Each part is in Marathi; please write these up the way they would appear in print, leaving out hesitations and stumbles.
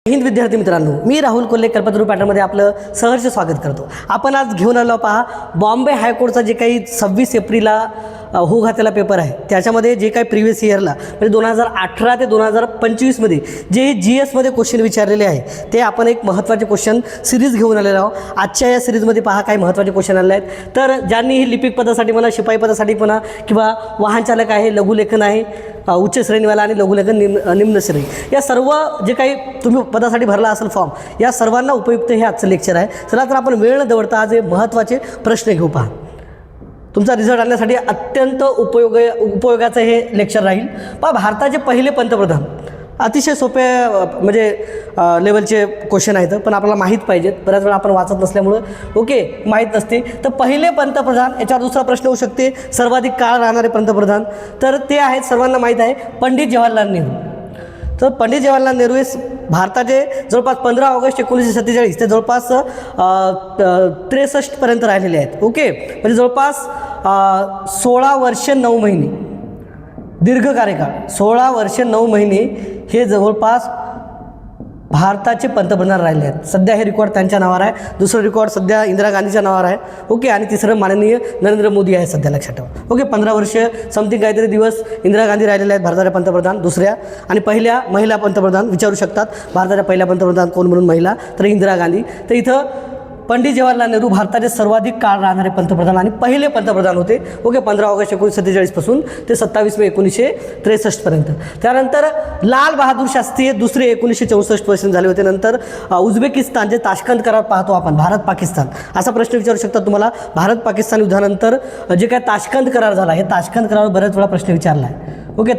हिंद विद्यार्थी मित्रांनो, मी राहुल कोल्हे कल्पतरू पॅटर्नमध्ये आपलं सहर्ष स्वागत करतो. आपण आज घेऊन आलो पहा बॉम्बे हायकोर्टचा जे काही 26 एप्रिलला हो घातलेला पेपर आहे त्याच्यामध्ये जे काही प्रिव्हियस इयरला म्हणजे 2018 ते 2025 मध्ये जे GS मध्ये क्वेश्चन विचारलेले आहे ते आपण एक महत्त्वाचे क्वेश्चन सिरीज घेऊन आलेलो आहोत. आजच्या या सिरीजमध्ये पहा काही महत्त्वाचे क्वेश्चन आले आहेत. तर ज्यांनी ही लिपिक पदासाठी म्हणा, शिपाई पदासाठी म्हणा किंवा वाहन चालक आहे, लघुलेखन आहे, उच्च श्रेणीवाला आणि लघुलेखन निम्न श्रेणी, या सर्व जे काही तुम्ही पदासाठी भरला असेल फॉर्म, या सर्वांना उपयुक्त हे आजचं लेक्चर आहे. चला तर आपण वेळ न दवडता आज हे महत्त्वाचे प्रश्न घेऊ. पहा, तुमचा रिझल्ट आणण्यासाठी अत्यंत उपयोगाचं हे लेक्चर राहील. पहा, भारताचे पहिले पंतप्रधान अतिशय सोपे म्हणजे लेवलचे क्वेश्चन आहेत, पण आपल्याला माहीत पाहिजेत. बऱ्याच वेळा आपण वाचत नसल्यामुळं माहीत नसते. तर पहिले पंतप्रधान, याच्यावर दुसरा प्रश्न होऊ शकते, सर्वाधिक काळ राहणारे पंतप्रधान, तर ते आहेत सर्वांना माहीत आहे पंडित जवाहरलाल नेहरू. तर पंडित जवाहरलाल नेहरू हे भारताचे जवळपास 15 ऑगस्ट 1947 ते जवळपास 63 पर्यंत राहिलेले आहेत. म्हणजे जवळपास 16 वर्ष 9 महिने दीर्घ कार्यकाळ, 16 वर्ष 9 महिने हे जवळपास भारताचे पंतप्रधान राहिले आहेत. सध्या हे रेकॉर्ड त्यांच्या नावावर आहे. दुसरं रेकॉर्ड सध्या इंदिरा गांधीच्या नावावर आहे. आणि तिसरं माननीय नरेंद्र मोदी आहे सध्या, लक्षात ठेवा. 15 वर्ष समथिंग काहीतरी दिवस इंदिरा गांधी राहिलेले आहेत भारताच्या पंतप्रधान. दुसऱ्या आणि पहिल्या महिला पंतप्रधान विचारू शकतात, भारताच्या पहिल्या पंतप्रधान कोण म्हणून महिला, तर इंदिरा गांधी. तर इथं पंडित जवाहरलाल नेहरू भारताचे सर्वाधिक काळ राहणारे पंतप्रधान आणि पहिले पंतप्रधान होते. 15 ऑगस्ट 1947 पासून ते 27 मे 1963 पर्यंत. त्यानंतर लाल बहादूर शास्त्री हे दुसरे 1964 पर्यंत झाले होते. नंतर उझबेकिस्तान, जे ताशकंद करार पाहतो आपण, भारत पाकिस्तान असा प्रश्न विचारू शकतात तुम्हाला. भारत पाकिस्तान युद्धानंतर जे काय ताशकंद करार झाला, हे ताशकंद करार बऱ्याच वेळा प्रश्न विचारला आहे.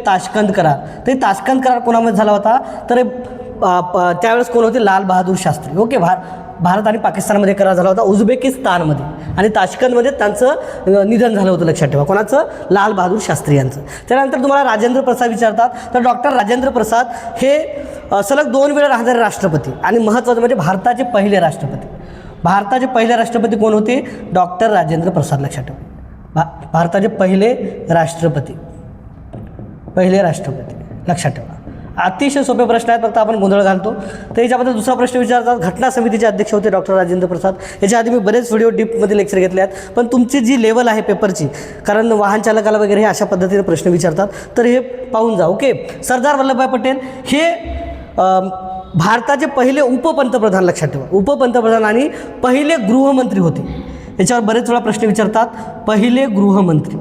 ताशकंद करार, तर ताशकंद करार कोणामध्ये झाला होता, तर त्यावेळेस कोण होते, लाल बहादूर शास्त्री. भारत आणि पाकिस्तानमध्ये करार झाला होता, उझबेकिस्तानमध्ये, आणि ताशकंदमध्ये त्यांचं निधन झालं होतं, लक्षात ठेवा. कोणाचं, लाल बहादूर शास्त्री यांचं. त्यानंतर तुम्हाला राजेंद्र प्रसाद विचारतात, तर डॉक्टर राजेंद्र प्रसाद हे सलग 2 वेळा राहणारे राष्ट्रपती आणि महत्त्वाचं म्हणजे भारताचे पहिले राष्ट्रपती. भारताचे पहिले राष्ट्रपती कोण होते, डॉक्टर राजेंद्र प्रसाद, लक्षात ठेवा. भारताचे पहिले राष्ट्रपती, लक्षात ठेवा. अतिशय सोपे प्रश्न आहेत, फक्त आपण गोंधळ घालतो. तर याच्याबद्दल दुसरा प्रश्न विचारतात, घटना समितीचे अध्यक्ष होते डॉक्टर राजेंद्र प्रसाद. याच्या आधी मी बरेच व्हिडिओ डीपमध्ये लेक्चर घेतले आहेत, पण तुमची जी लेवल आहे पेपरची, कारण वाहन चालकाला वगैरे हे अशा पद्धतीने प्रश्न विचारतात, तर हे पाहून जा. सरदार वल्लभभाई पटेल हे भारताचे पहिले उपपंतप्रधान, लक्षात ठेवा, उपपंतप्रधान आणि पहिले गृहमंत्री होते. याच्यावर बरेच वेळा प्रश्न विचारतात. पहिले गृहमंत्री,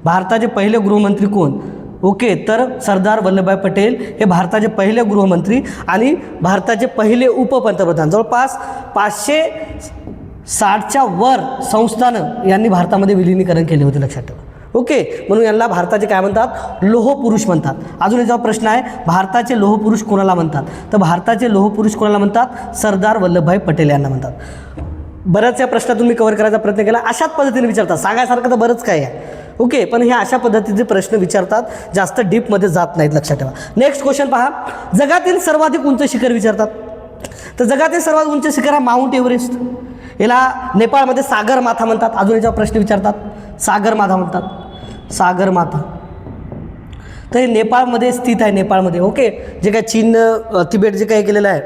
भारताचे पहिले गृहमंत्री कोण, तर सरदार वल्लभभाई पटेल हे भारताचे पहिले गृहमंत्री आणि भारताचे पहिले उपपंतप्रधान. जवळपास 560च्या वर संस्थानं यांनी भारतामध्ये विलिनीकरण केले होते, लक्षात ठेवा. म्हणून यांना भारताचे काय म्हणतात, लोहपुरुष म्हणतात. अजून याचा प्रश्न आहे, भारताचे लोहपुरुष कोणाला म्हणतात, तर भारताचे लोहपुरुष कोणाला म्हणतात, सरदार वल्लभभाई पटेल यांना म्हणतात. बऱ्याच या प्रश्नातून मी कव्हर करायचा प्रयत्न केला. अशाच पद्धतीने विचारतात, सांगायसारखं तर बरंच काय आहे. पण हे अशा पद्धतीचे प्रश्न विचारतात, जास्त डीपमध्ये जात नाहीत, लक्षात ठेवा. नेक्स्ट क्वेश्चन पहा, जगातील सर्वाधिक उंच शिखर विचारतात. तर जगातील सर्वात उंच शिखर हा माउंट एव्हरेस्ट. याला नेपाळमध्ये सागरमाथा म्हणतात. अजून याच्यावर प्रश्न विचारतात, सागरमाथा म्हणतात, सागरमाथा. तर हे नेपाळमध्ये स्थित आहे, नेपाळमध्ये. जे काय चीन तिबेट जे काही केलेलं आहे,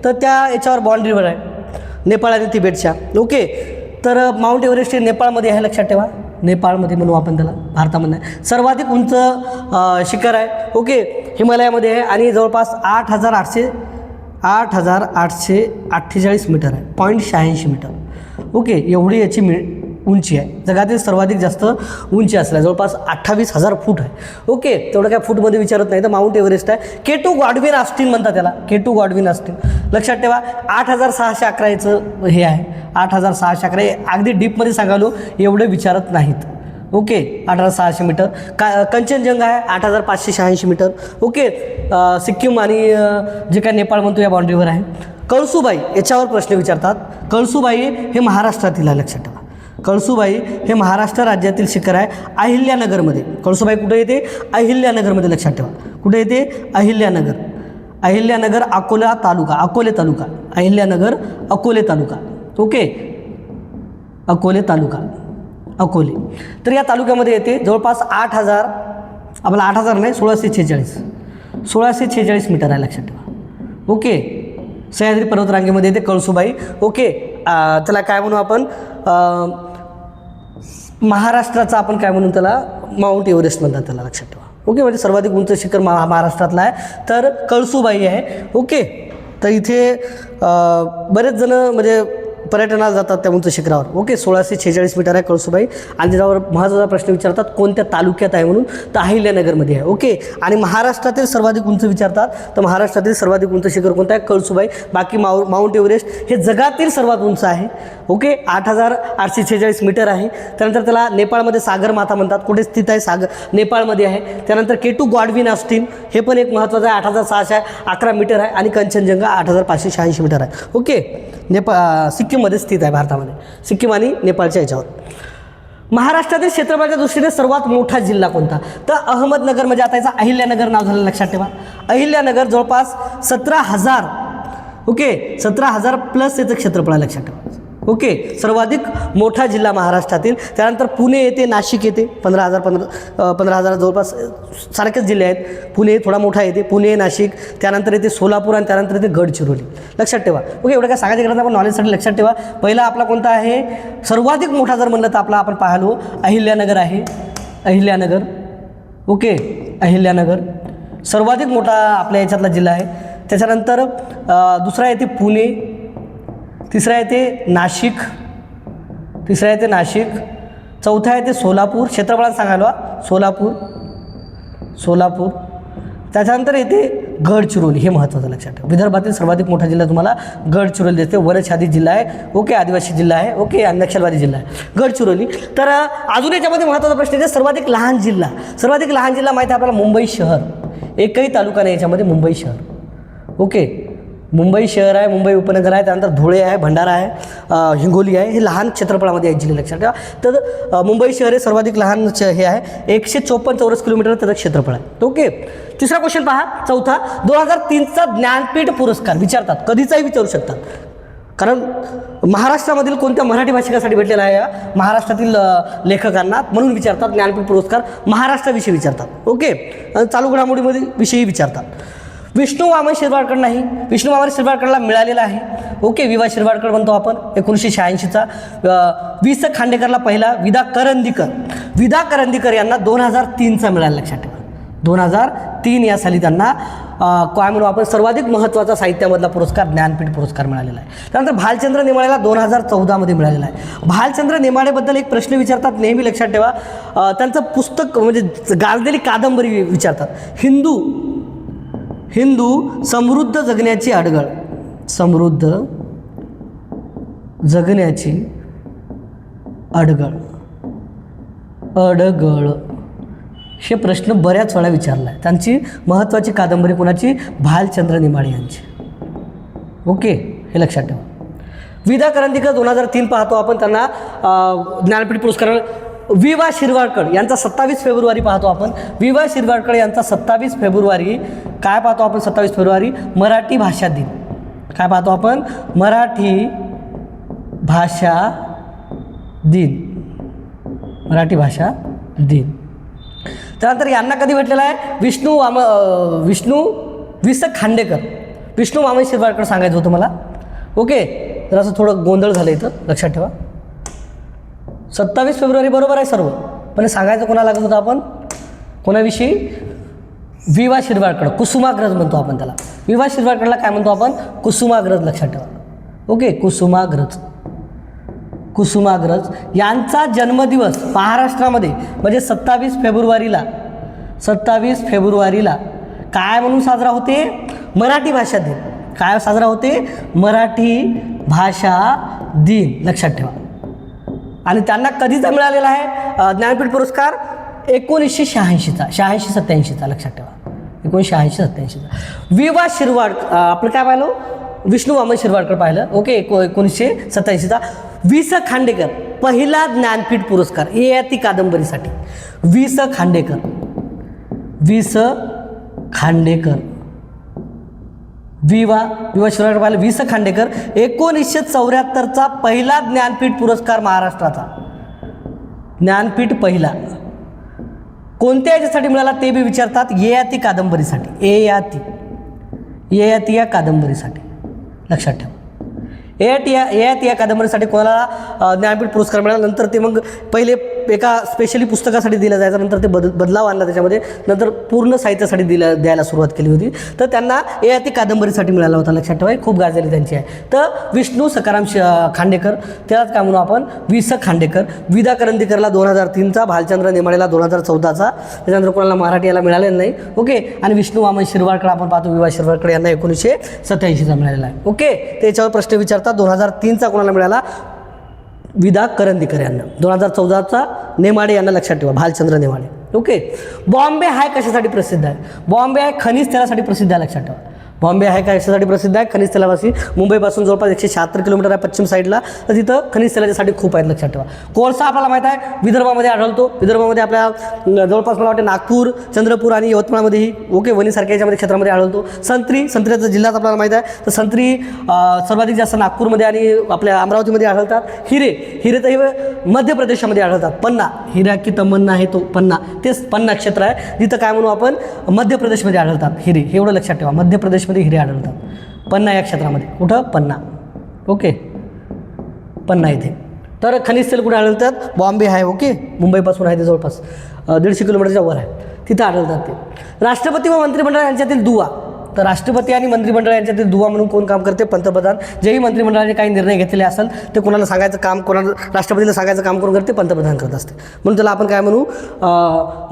तर त्या याच्यावर बाँड्रीवर आहे नेपाळ आणि तिबेटच्या. तर माउंट एव्हरेस्ट हे नेपाळमध्ये आहे, लक्षात ठेवा. नेपाळमध्ये म्हणू आपण त्याला, भारतामध्ये आहे. सर्वाधिक उंच शिखर आहे, हिमालयामध्ये आहे आणि जवळपास 8,848 मीटर आहे, 0.86 मीटर. एवढी याची उंची आहे. जगातील सर्वाधिक जास्त उंची असल्या जवळपास 28,000 फूट आहे. तेवढं काय फूटमध्ये विचारत नाही, तर माउंट एव्हरेस्ट आहे. केटू गॉडविन ऑस्टिन म्हणतात त्याला, केटू गॉडविन ऑस्टिन, लक्षात ठेवा. 8,611 याचं हे आहे, 8,611. अगदी डीपमध्ये सांगालो, एवढे विचारत नाहीत. 8,600 मीटर. कंचनजंगा आहे 8,586 मीटर. सिक्कीम आणि जे काय नेपाळ म्हणतो या बाउंड्रीवर आहे. कळसुबाई, याच्यावर प्रश्न विचारतात. कळसुबाई हे महाराष्ट्रातील आहे, लक्षात ठेवा. कळसुबाई हे महाराष्ट्र राज्यातील शिखर आहे, अहिल्यानगरमध्ये. कळसुबाई कुठे येते, अहिल्यानगरमध्ये, लक्षात ठेवा. कुठे येते, अहिल्यानगर, अकोले तालुका, अहिल्यानगर अकोले तालुका. अकोले. तर या तालुक्यामध्ये येते. जवळपास 8,000 नाही, 1646 मीटर आहे, लक्षात ठेवा. ओके, सह्याद्री पर्वतरांगेमध्ये येते कळसूबाई. ओके, त्याला काय म्हणू आपण, महाराष्ट्राचा आपण काय म्हणून त्याला माउंट एव्हरेस्ट म्हणतात त्याला, लक्षात ठेवा. ओके, म्हणजे सर्वाधिक उंच शिखर महाराष्ट्रातला आहे तर कळसूबाई आहे. ओके, तर इथे बरेच जण म्हणजे पर्यटनाला जातात त्या उंच शिखरावर. ओके, 1646 मीटर आहे कळसूबाई. आणि त्याच्यावर महत्त्वाचा प्रश्न विचारतात कोणत्या तालुक्यात आहे म्हणून, तर अहिल्यानगरमध्ये आहे. ओके, आणि महाराष्ट्रातील सर्वाधिक उंच विचारतात तर महाराष्ट्रातील सर्वाधिक उंच शिखर कोणतं आहे, कळसूबाई. बाकी माउंट एव्हरेस्ट हे जगातील सर्वात उंच आहे. ओके, 8846 मीटर आहे. त्यानंतर त्याला नेपाळमध्ये सागर माथा म्हणतात. कुठे स्थित आहे, नेपाळमध्ये आहे. त्यानंतर केटू गॉडविन ऑस्टिन हे पण एक महत्त्वाचं आहे, 8611 मीटर आहे. आणि कंचनजंगा 8586 मीटर आहे. ओके, सिक्कीममध्ये स्थित आहे भारतामध्ये, सिक्कीम आणि नेपाळच्या याच्यावर. महाराष्ट्रातील क्षेत्रफळाच्या दृष्टीने सर्वात मोठा जिल्हा कोणता, तर अहमदनगर, म्हणजे आता याचा अहिल्यानगर नाव झालं, लक्षात ठेवा. अहिल्यानगर जवळपास 17,000, ओके 17,000 प्लस याचं क्षेत्रफळ आहे, लक्षात ठेवा. ओके, सर्वाधिक मोठा जिल्हा महाराष्ट्रातील. त्यानंतर पुणे येते, नाशिक येते, 15,000 जवळपास सारखेच जिल्हे आहेत. पुणे थोडा मोठा येते, पुणे नाशिक. त्यानंतर येते सोलापूर आणि त्यानंतर येते गडचिरोली, लक्षात ठेवा. ओके, एवढं काय सांगायचं गरज नाही, पण नॉलेजसाठी लक्षात ठेवा. पहिला आपला कोणता आहे, सर्वाधिक मोठा जर म्हणलं तर आपला आपण पाहिलो अहिल्यानगर आहे, अहिल्यानगर. ओके, अहिल्यानगर सर्वाधिक मोठा आपल्या याच्यातला जिल्हा आहे. त्याच्यानंतर दुसरा येते पुणे, तिसरा येते नाशिक, चौथा येते सोलापूर, क्षेत्रफळात सांगायला सोलापूर. त्याच्यानंतर येते गडचिरोली, हे महत्त्वाचं लक्षात ठेवा. विदर्भातील सर्वाधिक मोठा जिल्हा तुम्हाला गडचिरोली दिसते, वनच्छादित जिल्हा आहे. ओके, आदिवासी जिल्हा आहे. ओके, आणि नक्षलवादी जिल्हा आहे गडचिरोली. तर अजून याच्यामध्ये महत्त्वाचा प्रश्न येते सर्वाधिक लहान जिल्हा माहिती आहे आपल्याला, मुंबई शहर. एकही तालुका नाही याच्यामध्ये, मुंबई शहर. ओके, मुंबई शहर आहे, मुंबई उपनगर आहे, त्यानंतर धुळे आहे, भंडारा आहे, हिंगोली आहे. हे लहान क्षेत्रफळामध्ये आहेत जिल्हे, लक्षात ठेवा. तर मुंबई शहर हे सर्वाधिक लहान हे आहे, 154 चौरस किलोमीटर त्याचं क्षेत्रफळ आहे. ओके, तिसरा क्वेश्चन पहा, चौथा. 2003चा ज्ञानपीठ पुरस्कार विचारतात, कधीचाही विचारू शकतात, कारण महाराष्ट्रामधील कोणत्या मराठी भाषिकासाठी भेटलेला आहे या महाराष्ट्रातील लेखकांना, म्हणून विचारतात. ज्ञानपीठ पुरस्कार महाराष्ट्राविषयी विचारतात. ओके, चालू घडामोडीमध्ये विषयी विचारतात. विष्णू वामन शिरवाडकर नाही, विष्णू वामन शिरवाडकरला मिळालेला आहे. ओके, विवा शिरवाडकर म्हणतो आपण, 1986चा. वि स खांडेकरला पहिला, विदा करंदीकर यांना 2003चा मिळाला, लक्षात ठेवा. 2003 या साली त्यांना काय म्हणू आपण, सर्वाधिक महत्त्वाचा साहित्यामधला पुरस्कार ज्ञानपीठ पुरस्कार मिळालेला आहे. त्यानंतर भालचंद्र नेमाडेला 2014मध्ये मिळालेला आहे. भालचंद्र नेमाडेबद्दल एक प्रश्न विचारतात, नेहमी लक्षात ठेवा. त्यांचं पुस्तक म्हणजे गाजलेली कादंबरी विचारतात. हिंदू समृद्ध जगण्याची अडगळ, हे प्रश्न बऱ्याच वेळा विचारला आहे. त्यांची महत्त्वाची कादंबरी कोणाची, भालचंद्र नेमाडे यांची. ओके, हे लक्षात ठेवा. विदा करंदीकर 2003 पाहतो आपण, त्यांना ज्ञानपीठ पुरस्कार. विवा शिरवाडकर यांचा 27 फेब्रुवारी पाहतो आपण. विवा शिरवाडकर यांचा 27 फेब्रुवारी काय पाहतो आपण, 27 फेब्रुवारी मराठी भाषा दिन. काय पाहतो आपण, मराठी भाषा दिन. त्यानंतर यांना कधी भेटलेला आहे, विष्णू वामन शिरवाडकर सांगायचं होतं मला. ओके, तर असं थोडं गोंधळ झालं इथं, लक्षात ठेवा. 27 फेब्रुवारी बरोबर आहे सर्व, पण सांगायचं कोणाला लागत होतं आपण, कोणाविषयी, विवा शिरवाडकर. कुसुमाग्रज म्हणतो आपण त्याला. विवा शिरवाडकरला काय म्हणतो आपण, कुसुमाग्रज, लक्षात ठेवा. ओके, कुसुमाग्रज यांचा जन्मदिवस महाराष्ट्रामध्ये म्हणजे 27 फेब्रुवारीला काय म्हणून साजरा होते, मराठी भाषा दिन. काय साजरा होते, मराठी भाषा दिन, लक्षात ठेवा. आणि त्यांना कधीचा मिळालेला आहे ज्ञानपीठ पुरस्कार, 1986-87चा, लक्षात ठेवा. 1986-87चा. विवा शिरवाडकर आपलं काय पाहिलं, विष्णू वामन शिरवाडकर पाहिलं. ओके, 1987चा. वि स खांडेकर पहिला ज्ञानपीठ पुरस्कार ययाती कादंबरीसाठी. वि स खांडेकर विवा शिरवाडकर पाहिलं. वि स खांडेकर 1974चा पहिला ज्ञानपीठ पुरस्कार महाराष्ट्राचा. ज्ञानपीठ पहिला कोणत्या याच्यासाठी मिळाला ते बी विचारतात, ययाती कादंबरीसाठी. ययाती या कादंबरीसाठी लक्षात ठेवा. ययाती या कादंबरीसाठी कोणाला ज्ञानपीठ पुरस्कार मिळाला. नंतर ते मग पहिले एका स्पेशली पुस्तकासाठी दिलं जायचं, नंतर ते बदलाव आणला त्याच्यामध्ये, नंतर पूर्ण साहित्यासाठी द्यायला सुरुवात केली होती. तर त्यांना ययाती कादंबरीसाठी मिळाला होता. लक्षात ठेवा, खूप गाजली त्यांची आहे. तर विष्णू सखाराम खांडेकर, त्यालाच काय म्हणू आपण वि स खांडेकर. विदा करंदीकरला 2003चा, भालचंद्र नेमाडेला 2014चा, त्याच्यानंतर कोणाला मराठी याला मिळालेलं नाही. ओके. आणि विष्णू वामन शिरवाडकर आपण पाहतो, विवा शिरवाडकर यांना 1987चा मिळालेला आहे. ओके. त्याच्यावर प्रश्न विचारतात. 2003चा कोणाला मिळाला? विदा करंदीकर यांना. 2014चा नेमाडे यांना लक्षात ठेवा, भालचंद्र नेमाडे. ओके. बॉम्बे हाय कशासाठी प्रसिद्ध आहे? बॉम्बे हाय खनिज तेलासाठी प्रसिद्ध आहे. लक्षात ठेवा, बॉम्बे हाय कशासाठी प्रसिद्ध आहे? खनिज तेलापासून. मुंबईपासून जवळपास 176 किलोमीटर आहे पश्चिम साईडला, तर तिथं खनिज तेलाच्यासाठी खूप आहेत. लक्षात ठेवा. कोळसा आपल्याला माहीत आहे विदर्भामध्ये आढळतो. विदर्भामध्ये आपल्या जवळपास मला वाटते नागपूर, चंद्रपूर आणि यवतमाळमध्येही ओके वणीसारख्या याच्यामध्ये क्षेत्रामध्ये आढळतो. संत्र्याचा जिल्ह्यात आपल्याला माहीत आहे, तर संत्री सर्वाधिक जास्त नागपूरमध्ये आणि आपल्या अमरावतीमध्ये आढळतात. हिरे तर हे मध्य प्रदेशामध्ये आढळतात. पन्ना, हिरा की तमन्ना आहे तो पन्ना, तेच पन्ना क्षेत्र आहे जिथं काय म्हणू आपण मध्य प्रदेशमध्ये आढळतात हिरे. हे एवढं लक्षात ठेवा, मध्य प्रदेश हिरे आढळतात. पन्ना या क्षेत्रामध्ये. कुठं? पन्ना. ओके, पन्ना इथे. तर खनिज तेल कुठे आढळतात? बॉम्बे आहे. ओके, मुंबईपासून आहे ते जवळपास 150 किलोमीटरच्या वर आहे, तिथं आढळतात ते. राष्ट्रपती व मंत्रिमंडळ यांच्यातील दुवा. तर राष्ट्रपती आणि मंत्रिमंडळ यांच्यातील दुवा म्हणून कोण काम करते? पंतप्रधान. जेही मंत्रिमंडळाने काही निर्णय घेतलेले असेल ते कोणाला सांगायचं काम, कोणाला राष्ट्रपतीला सांगायचं काम कोण करते? पंतप्रधान करत असते. म्हणून त्याला आपण काय म्हणू,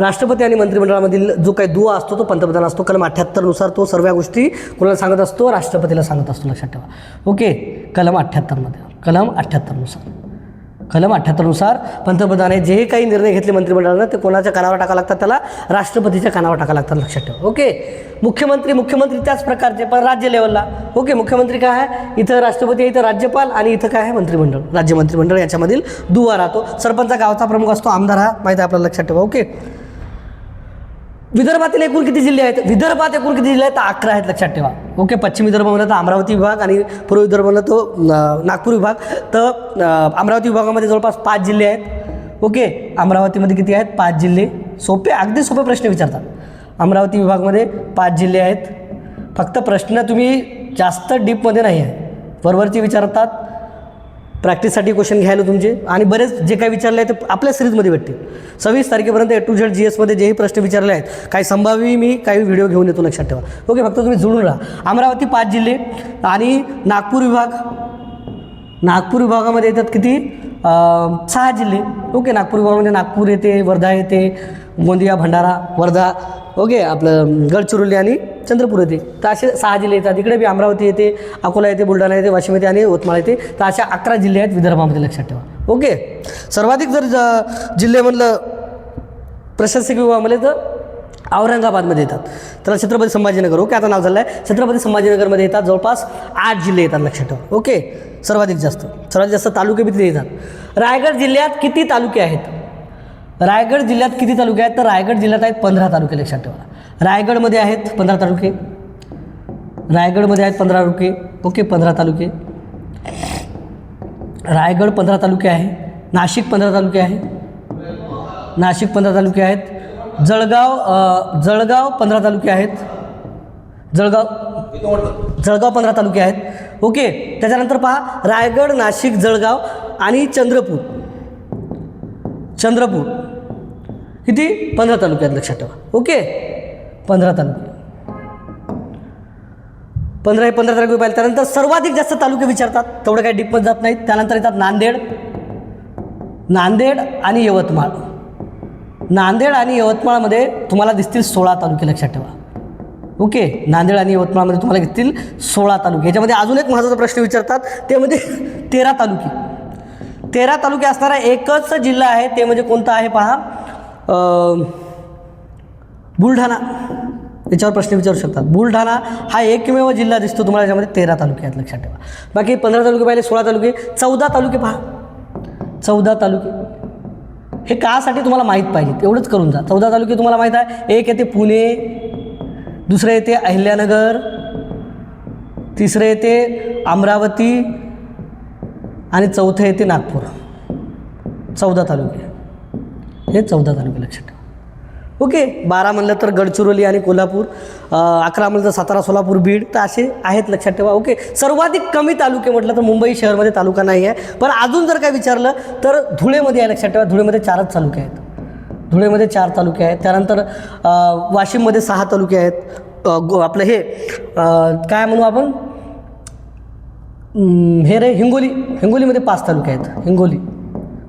राष्ट्रपती आणि मंत्रिमंडळामधील जो काही दुवा असतो तो पंतप्रधान असतो. कलम 78 नुसार तो सर्व गोष्टी कोणाला सांगत असतो? राष्ट्रपतीला सांगत असतो. लक्षात ठेवा. ओके. कलम 78 मध्ये, कलम 78 नुसार, कलम 78 नुसार पंतप्रधानाने जे काही निर्णय घेतले मंत्रिमंडळानं ते कोणाच्या कानावर टाकावं लागतात? त्याला राष्ट्रपतीच्या कानावर टाकावं लागतात. लक्षात ठेवा. ओके. मुख्यमंत्री त्याच प्रकारचे पण राज्य लेवलला. ओके. मुख्यमंत्री काय आहे? इथं राष्ट्रपती आहे, इथं राज्यपाल, आणि इथं काय आहे? मंत्रिमंडळ, राज्य मंत्रिमंडळ याच्यामधील दुवा राहतो. सरपंच गावचा प्रमुख असतो. आमदार हा माहिती आहे आपल्याला. लक्षात ठेवा. ओके. विदर्भातील एकूण किती जिल्हे आहेत? विदर्भात एकूण किती जिल्हे आहेत? 11 आहेत. लक्षात ठेवा. ओके. पश्चिम विदर्भ म्हणलं तर अमरावती विभाग, आणि पूर्व विदर्भ म्हणलं तो नागपूर विभाग. तर अमरावती विभागामध्ये जवळपास 5 जिल्हे आहेत. ओके. अमरावतीमध्ये किती आहेत? 5 जिल्हे. सोपे, अगदी सोपे प्रश्न विचारतात. अमरावती विभागामध्ये 5 जिल्हे आहेत. फक्त प्रश्न तुम्ही जास्त डीपमध्ये नाही आहे, वरवरची विचारतात. प्रॅक्टिससाठी क्वेश्चन घ्यायला तुमचे, आणि बरेच जे काही विचारले आहे ते आपल्या सिरीजमध्ये भेटतील. 26 तारखेपर्यंत A to Z GS जेही प्रश्न विचारले आहेत, काही संभाव्य मी काही व्हिडिओ घेऊन येतो. लक्षात ठेवा. ओके. फक्त तुम्ही जुळून राहा. अमरावती 5 जिल्हे, आणि नागपूर विभागामध्ये येतात किती? 6 जिल्हे. ओके. नागपूर विभागामध्ये नागपूर येते, वर्धा येते, गोंदिया, भंडारा, वर्धा, ओके, आपलं गडचिरोली आणि चंद्रपूर येते. तर असे 6 जिल्हे येतात. इकडे बी अमरावती येते, अकोला येते, बुलढाणा येते, वाशिम येते आणि यवतमाळ येते. तर अशा 11 जिल्हे आहेत विदर्भामध्ये. लक्षात ठेवा. ओके. सर्वाधिक जर जिल्हे म्हणलं प्रशासकीय विभागामध्ये तर औरंगाबादमध्ये येतात. तर छत्रपती संभाजीनगर. ओके. आता नाव झालं आहे छत्रपती संभाजीनगरमध्ये येतात. जवळपास 8 जिल्हे येतात. लक्षात ठेवा. ओके. सर्वाधिक जास्त तालुके बी तिथे येतात. रायगड जिल्ह्यात किती तालुके आहेत? रायगड जिल्ह्यात किती तालुके आहेत? तर रायगड जिल्ह्यात आहेत 15 तालुके. लक्षात ठेवा. रायगडमध्ये आहेत 15 तालुके. रायगडमध्ये आहेत 15 तालुके. ओके. 15 तालुके. रायगड 15 तालुके आहे. नाशिक 15 तालुके आहे. नाशिक 15 तालुके आहेत. जळगाव 15 तालुके आहेत. जळगाव 15 तालुके आहेत. ओके. त्याच्यानंतर पहा, रायगड, नाशिक, जळगाव आणि चंद्रपूर किती? 15 तालुके आहेत. लक्षात ठेवा. ओके. 15 तालुके. 15 तालुके पाहिजे. त्यानंतर सर्वाधिक जास्त तालुके विचारतात, तेवढं काही डीपमध्ये जात नाहीत. त्यानंतर येतात नांदेड आणि यवतमाळ. नांदेड आणि यवतमाळमध्ये तुम्हाला दिसतील 16 तालुके. लक्षात ठेवा. ओके. नांदेड आणि यवतमाळमध्ये तुम्हाला दिसतील 16 तालुके. याच्यामध्ये अजून एक महत्त्वाचा प्रश्न विचारतात, ते म्हणजे 13 तालुके. 13 तालुके असणारा एकच जिल्हा आहे, ते म्हणजे कोणता आहे पहा? बुलढाणा. याच्यावर प्रश्न विचारू शकतात. बुलढाणा हा एकमेव जिल्हा दिसतो तुम्हाला, याच्यामध्ये 13 तालुके आहेत. लक्षात ठेवा. बाकी 15 तालुके पाहिले, 16 तालुके, 14 तालुके पहा. 14 तालुके हे कासाठी तुम्हाला माहीत पाहिजे, एवढंच करून जा. 14 तालुके तुम्हाला माहीत आहे. एक येते पुणे, दुसरं येते अहिल्यानगर, तिसरं येते अमरावती, आणि चौथं येते नागपूर. 14 तालुके. हे 14 तालुके. लक्षात ठेवा. ओके. 12 म्हणलं तर गडचिरोली आणि कोल्हापूर, 11 म्हणलं तर सातारा, सोलापूर, बीड. तर असे आहेत, लक्षात ठेवा. ओके. सर्वाधिक कमी तालुके म्हटलं तर मुंबई शहरमध्ये तालुका नाही आहे. पण अजून जर काय विचारलं तर धुळेमध्ये आहे, लक्षात ठेवा. धुळेमध्ये 4च तालुके आहेत. धुळेमध्ये 4 तालुके आहेत. त्यानंतर वाशिममध्ये 6 तालुके आहेत. आपलं हे काय म्हणू आपण, हे रे हिंगोलीमध्ये 5 तालुके आहेत. हिंगोली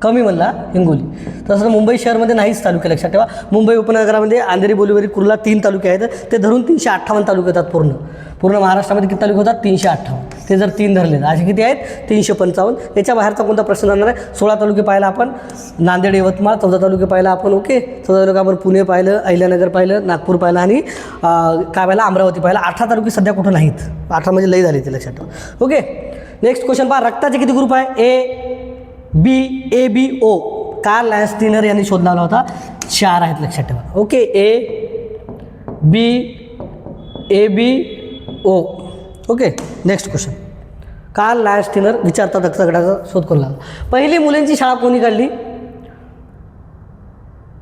कमी म्हणला, हिंगोली. तसं मुंबई शहरमध्ये नाहीच तालुके, लक्षात ठेवा. मुंबई उपनगरामध्ये अंधेरी, बोलीवरी, कुर्ला 3 तालुके आहेत. ते धरून 358 तालुके होतात. पूर्ण महाराष्ट्रामध्ये किती तालुके होतात? 358. ते जर 3 धरले तर असे किती आहेत? 355. याच्या बाहेरचा कोणता प्रश्न जाणार आहे? 16 तालुके पाहिला आपण, नांदेड, यवतमाळ. 14 तालुके पाहिला आपण. ओके. 14 तालुके आपण पुणे पाहिलं, अहिल्यानगर पाहिलं, नागपूर पाहिलं आणि काय पाहिलं? अमरावती पाहिलं. 18 तालुके सध्या कुठं नाहीत. 18 म्हणजे लई झाली ते, लक्षात ठेवा. ओके. नेक्स्ट क्वेश्चन पहा. रक्ताचे किती ग्रुप आहे? ए बी ओ. कार्ल लँस्टीनर यांनी शोध लावला होता. 4 आहेत, लक्षात ठेवा. Okay. A B O. Okay. Next question. Karl Landsteiner विचारतात रक्तगटाचा शोध कोण लावला. पहिली मुलींची शाळा कोणी काढली?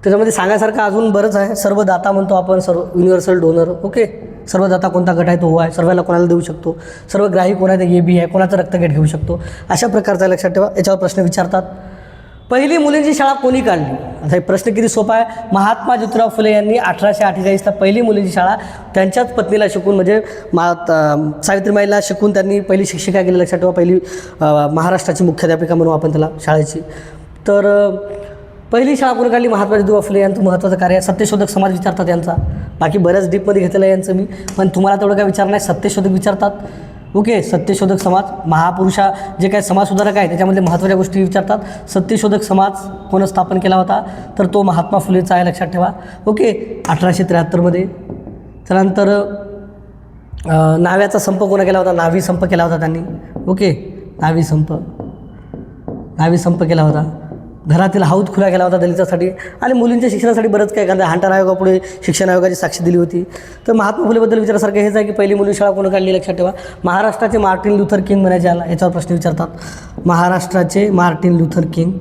त्याच्यामध्ये सांगायसारखं अजून बरंच आहे. सर्व दाता म्हणतो आपण, सर्व युनिव्हर्सल डोनर. ओके. सर्व दाता कोणता गट आहे? तो ओ आहे. सर्वांना कोणाला देऊ शकतो. सर्व ग्राही कोण आहे? ते ए बी आहे. कोणाचं रक्तगट घेऊ शकतो. अशा प्रकारचा, लक्षात ठेवा. याच्यावर प्रश्न विचारतात. पहिली मुलींची शाळा कोणी काढली? आता हे प्रश्न किती सोपा आहे. महात्मा ज्योतिराव फुले यांनी 1848ला पहिली मुलींची शाळा त्यांच्याच पत्नीला शिकून, म्हणजे सावित्रीबाईला शिकून त्यांनी पहिली शिक्षिका केली, लक्षात ठेवा. पहिली महाराष्ट्राची मुख्याध्यापिका म्हणू आपण त्याला, शाळेची. तर पहिली शाळा कोणी काढली? महात्मा ज्योतिराव फुले यांचं महत्त्वाचं कार्य आहे. सत्यशोधक समाज विचारतात यांचा. बाकी बऱ्याच डीपमध्ये घेतलेलं आहे यांचं मी, पण तुम्हाला तेवढं काय विचारणार नाही. सत्यशोधक विचारतात. ओके. सत्यशोधक समाज, महापुरुषा जे काही समाजसुधारक आहे त्याच्यामध्ये महत्त्वाच्या गोष्टी विचारतात. सत्यशोधक समाज कोण स्थापन केला होता? तर तो महात्मा फुलेचा आहे, लक्षात ठेवा. ओके. 1873मध्ये. त्यानंतर न्हाव्याचा संप कोणा केला होता? न्हावी संप केला होता त्यांनी. ओके. न्हावी संप केला होता. घरातील हौद खुला केला होता दलितासाठी. आणि मुलींच्या शिक्षणासाठी बरंच काय करता. हांटर आयोगापुढे शिक्षण आयोगाची साक्ष दिली होती. तर महात्मा फुलेबद्दल विचारासारखं हेच आहे की पहिली मुली शाळा कोण काढली, लक्षात ठेवा. महाराष्ट्राचे मार्टिन लुथर किंग म्हणायचे याला. याच्यावर प्रश्न विचारतात. महाराष्ट्राचे Martin Luther king.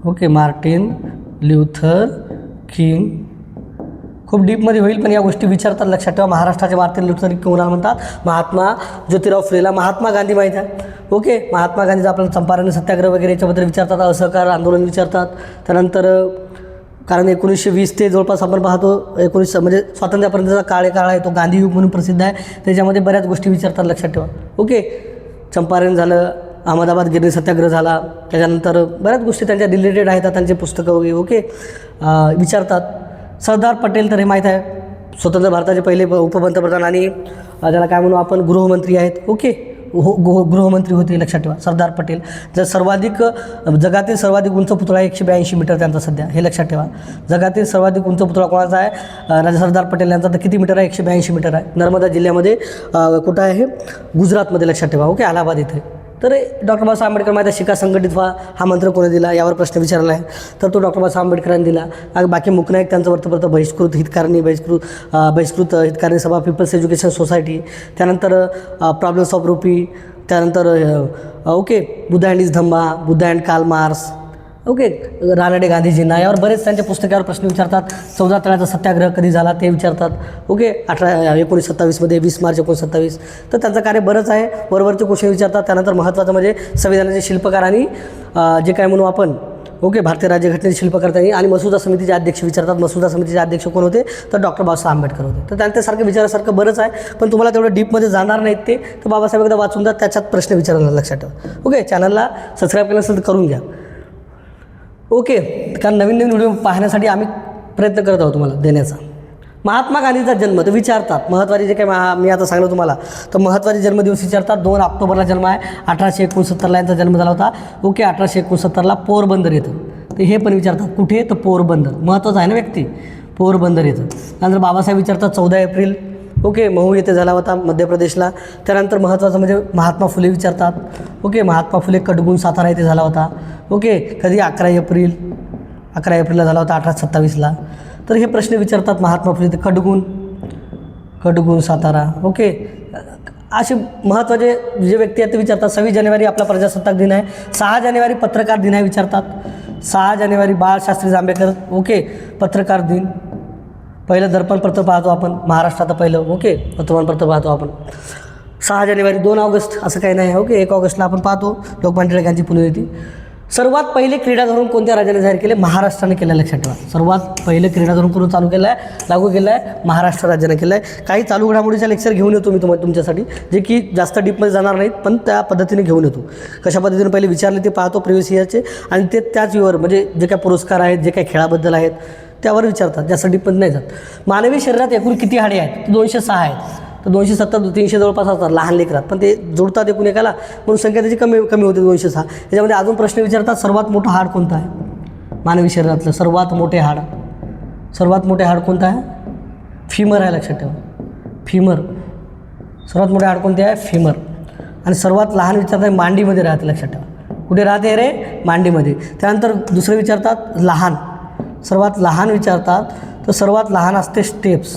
Okay. Martin Luther king. खूप डीपमध्ये होईल, पण या गोष्टी विचारतात, लक्षात ठेवा. महाराष्ट्राचे मार्टिन लुथर किंग कोणाला म्हणतात? महात्मा ज्योतिराव फुलेला. महात्मा गांधी माहीत आहे. ओके. महात्मा गांधीचा आपल्याला चंपारण सत्याग्रह वगैरे याच्याबद्दल विचारतात. असहकार आंदोलन विचारतात. त्यानंतर कारण 1920 ते जवळपास आपण पाहतो 19 म्हणजे स्वातंत्र्यापर्यंतचा काळ आहे, तो गांधीयुग म्हणून प्रसिद्ध आहे. त्याच्यामध्ये बऱ्याच गोष्टी विचारतात, लक्षात ठेवा. ओके. चंपारण झालं, अहमदाबाद गिरणी सत्याग्रह झाला, त्याच्यानंतर बऱ्याच गोष्टी त्यांच्या रिलेटेड आहेत, त्यांचे पुस्तकं वगैरे. ओके. विचारतात. सरदार पटेल तर हे माहीत आहे, स्वतंत्र भारताचे पहिले उपपंतप्रधान आणि त्याला काय म्हणू आपण, गृहमंत्री आहेत. ओके. गृहमंत्री होते, लक्षात ठेवा. सरदार पटेल. जगातील सर्वाधिक उंच पुतळा 182 मीटर त्यांचा सध्या, हे लक्षात ठेवा. जगातील सर्वाधिक उंच पुतळा कोणाचा आहे? राजा सरदार पटेल यांचा. तर किती मीटर आहे? 182 मीटर आहे. नर्मदा जिल्ह्यामध्ये कुठं आहे हे? गुजरातमध्ये, लक्षात ठेवा. ओके. अलाहाबाद इथे. तर डॉक्टर बाबासाहेब आंबेडकर माहिती आहे, शिका संघटित व्हा हा मंत्र कोणी दिला, यावर प्रश्न विचारला आहे. तर तो डॉक्टर बाबासाहेब आंबेडकरांनी दिला. बाकी मुकनायक त्यांचं वृत्तपत्र बहिष्कृत हितकारणी सभा, पीपल्स एज्युकेशन सोसायटी. त्यानंतर प्रॉब्लेम्स ऑफ रुपी. त्यानंतर okay Buddha and is Dhamma, Buddha and Karl Marx. Okay. Ranade गांधीजींना, यावर बरेच त्यांच्या पुस्तकावर प्रश्न विचारतात. 14 तळ्याचा सत्याग्रह कधी झाला ते विचारतात. ओके. 1927मध्ये 20 मार्च 1927. तर त्यांचं कार्य बरंच आहे. वरवरचे क्वेश्चन विचारतात. त्यानंतर महत्त्वाचं म्हणजे संविधानाचे शिल्पकार आणि जे काय म्हणू आपण, ओके, भारतीय राज्यघटनेचे शिल्पकार त्यांनी आणि मसुदा समितीचे अध्यक्ष विचारतात. मसुदा समितीचे अध्यक्ष कोण होते? तर डॉक्टर बाबासाहेब आंबेडकर होते. तर त्यांच्यासारखं विचारासारखं बरंच आहे, पण तुम्हाला तेवढं डीपमध्ये जाणार नाहीत ते. तर बाबासाहेब एकदा वाचून द्या, त्याच्यात प्रश्न विचारायला, लक्षात ठेवा. ओके. चॅनलला सबस्क्राईब केलं असेल तर करून घ्या. ओके. कारण नवीन व्हिडिओ पाहण्यासाठी आम्ही प्रयत्न करत आहोत तुम्हाला देण्याचा. महात्मा गांधीचा जन्म तर विचारतात. महत्त्वाचे जे काय मी आता सांगलो तुम्हाला, तर महत्त्वाचे जन्मदिवस विचारतात. 2 ऑक्टोबरला जन्म आहे. 1869ला यांचा जन्म झाला होता. ओके. 1869ला पोरबंदर येतं. तर हे पण विचारतात. कुठे? तर पोरबंदर. महत्त्वाचं आहे ना व्यक्ती, पोरबंदर येतं. त्यानंतर बाबासाहेब विचारतात 14 एप्रिल. ओके. महू येथे झाला होता, मध्य प्रदेशला. त्यानंतर महत्त्वाचं म्हणजे महात्मा फुले विचारतात. ओके. महात्मा फुले कडगुण सातारा येथे झाला होता. ओके. कधी? 11 एप्रिलला झाला होता 1827ला. तर हे प्रश्न विचारतात महात्मा फुले. ते कडगुण सातारा. ओके. असे महत्त्वाचे जे व्यक्ती आहेत ते विचारतात. 26 जानेवारी आपला प्रजासत्ताक दिन आहे. 6 जानेवारी पत्रकार दिन आहे विचारतात. 6 जानेवारी बाळशास्त्री जांभेकर, ओके, पत्रकार दिन. पहिलं दर्पणपत्र पाहतो आपण महाराष्ट्रात, पहिलं ओके वर्तमानपत्र पाहतो आपण 6 जानेवारी. 2 ऑगस्ट असं काही नाही, ओके 1 ऑगस्टला आपण पाहतो लोकमान्य टिळक यांची पुण्यतिथी. सर्वात पहिले क्रीडा धोरण कोणत्या राज्याने जाहीर केले? महाराष्ट्राने केलं, लक्षात ठेवा. सर्वात पहिले क्रीडा धोरण कोण चालू केलं आहे, लागू केलं आहे? महाराष्ट्र राज्याने केलं आहे. काही चालू घडामोडीचा लेक्चर घेऊन येतो मी तुमच्यासाठी, जे की जास्त डीपमध्ये जाणार नाहीत, पण त्या पद्धतीने घेऊन येतो. कशा पद्धतीने पहिले विचारले ते पाहतो प्रिव्हियस इयरचे, आणि ते त्याच वेळेवर म्हणजे जे काही पुरस्कार आहेत, जे काही खेळाबद्दल आहेत त्यावर विचारतात, जास्त डीपमध्ये नाही जात. मानवी शरीरात एकूण किती हाडे आहेत? 206 आहेत. तर 270 300 जवळपास असतात लहान लेकरात, पण ते जोडतात एकूण एकाला, म्हणून संख्या त्याची कमी होते 206. त्याच्यामध्ये अजून प्रश्न विचारतात, सर्वात मोठं हाड कोणतं आहे मानवी शरीरातलं? सर्वात मोठे हाड कोणतं आहे? फिमर आहे, लक्षात ठेवा. फिमर सर्वात मोठे हाड कोणते आहे? फिमर. आणि सर्वात लहान विचारतात मांडीमध्ये राहते, लक्षात ठेवा. कुठे राहते रे? मांडीमध्ये. त्यानंतर दुसरं विचारतात लहान, सर्वात लहान विचारतात, तर सर्वात लहान असते स्टेप्स.